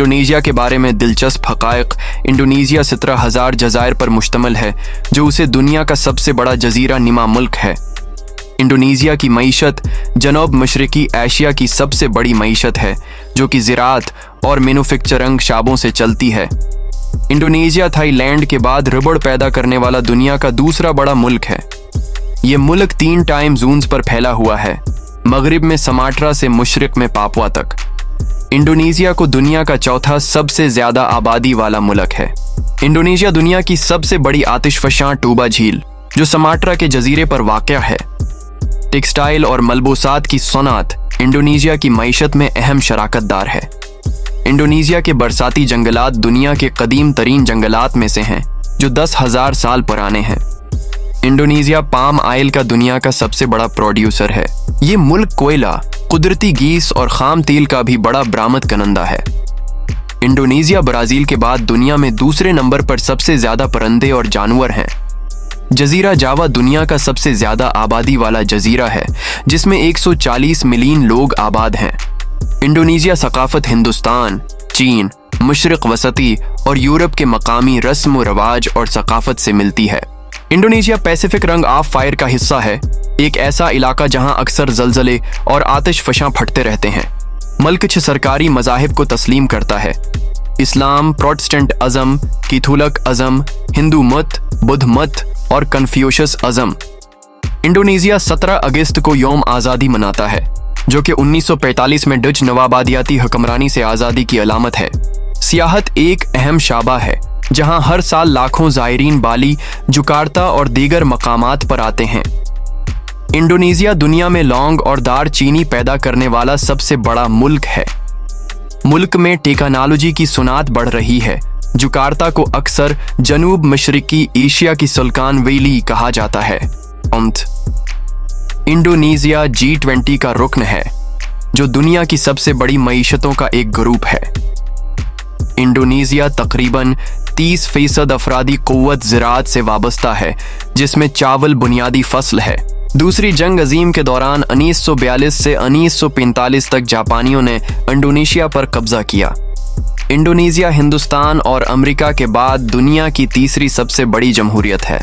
Indonesia के बारे में दिलचस्प हक़ाइक़। इंडोनेशिया 17,000 जज़ायर पर मुश्तमिल है, जो उसे दुनिया का सबसे बड़ा जजीरा नुमा मुल्क है। इंडोनेशिया की मईशत जनूब मशरक़ी एशिया की सबसे बड़ी मईशत है, जो कि ज़राअत और मैन्युफैक्चरिंग शाबों से चलती है। इंडोनेशिया थाईलैंड के बाद रबड़ पैदा करने वाला दुनिया का दूसरा बड़ा मुल्क है। ये मुल्क 3 टाइम जोन्स पर फैला हुआ है, मगरिब में समाट्रा से मशरिक़ में पापुआ तक। इंडोनेशिया को दुनिया का चौथा सबसे ज़्यादा आबादी वाला मुल्क है। इंडोनेशिया दुनिया की सबसे बड़ी आतिशफ़शां टूबा झील, जो समाट्रा के जजीरे पर वाक़या है। टेक्सटाइल और मलबूसात की सनअत इंडोनेशिया की मईशत में अहम शराकतदार है। इंडोनेशिया के बरसाती जंगलात दुनिया के कदीम तरीन जंगलात में से हैं, जो 10,000 साल पुराने हैं। इंडोनेशिया पाम आयल का दुनिया का सबसे बड़ा प्रोड्यूसर है। ये मुल्क कोयला, कुदरती गैस और खाम तेल का भी बड़ा बरामद करनेंदा है। इंडोनेशिया ब्राज़ील के बाद दुनिया में दूसरे नंबर पर सबसे ज़्यादा परिंदे और जानवर हैं। जजीरा जावा दुनिया का सबसे ज़्यादा आबादी वाला जजीरा है, जिसमें 140 मिलियन लोग आबाद हैं। इंडोनेशिया सकाफत हिंदुस्तान, चीन, मशरिक़ वसती और यूरोप के मकामी रस्म व रवाज और सकाफत से मिलती है। Indonesia Pacific ring of fire का हिस्सा है, एक ऐसा इलाका जहां अक्सर जलजले और आतिशफ़शां फटते रहते हैं। मुल्क 6 सरकारी मज़ाहिब को तस्लीम करता है: इस्लाम, प्रोटेस्टेंट अज़म, कैथोलिक अज़म, हिंदू मत, बुद्ध मत और कन्फ्यूशियस अज़म। इंडोनेशिया 17 अगस्त को यौम आज़ादी मनाता है, जो कि 1945 में डच नवाबादियाती हुक्मरानी से आज़ादी की अलामत है। सियाहत एक अहम शाबा है, जहां हर साल लाखों ज़ायरीन बाली, जकार्ता और दीगर मकामात पर आते हैं। इंडोनेशिया दुनिया में लौंग और दार चीनी पैदा करने वाला सबसे बड़ा मुल्क है। मुल्क में टेक्नोलॉजी की सुनात बढ़ रही है। जकार्ता को अक्सर जनूब मशरिकी एशिया की सिलिकॉन वैली कहा जाता है। इंडोनेशिया G20 का रुकन है, जो दुनिया की सबसे बड़ी मईशतों का एक ग्रुप है। इंडोनेशिया तकरीबन 30% अफरादी क़ुव्वत ज़राअत से वाबस्ता है, जिसमें चावल बुनियादी फसल है। दूसरी जंग अजीम के दौरान 1942 से 1945 तक जापानियों ने इंडोनेशिया पर कब्जा किया। इंडोनेशिया हिंदुस्तान और अमेरिका के बाद दुनिया की तीसरी सबसे बड़ी जमहूरियत है।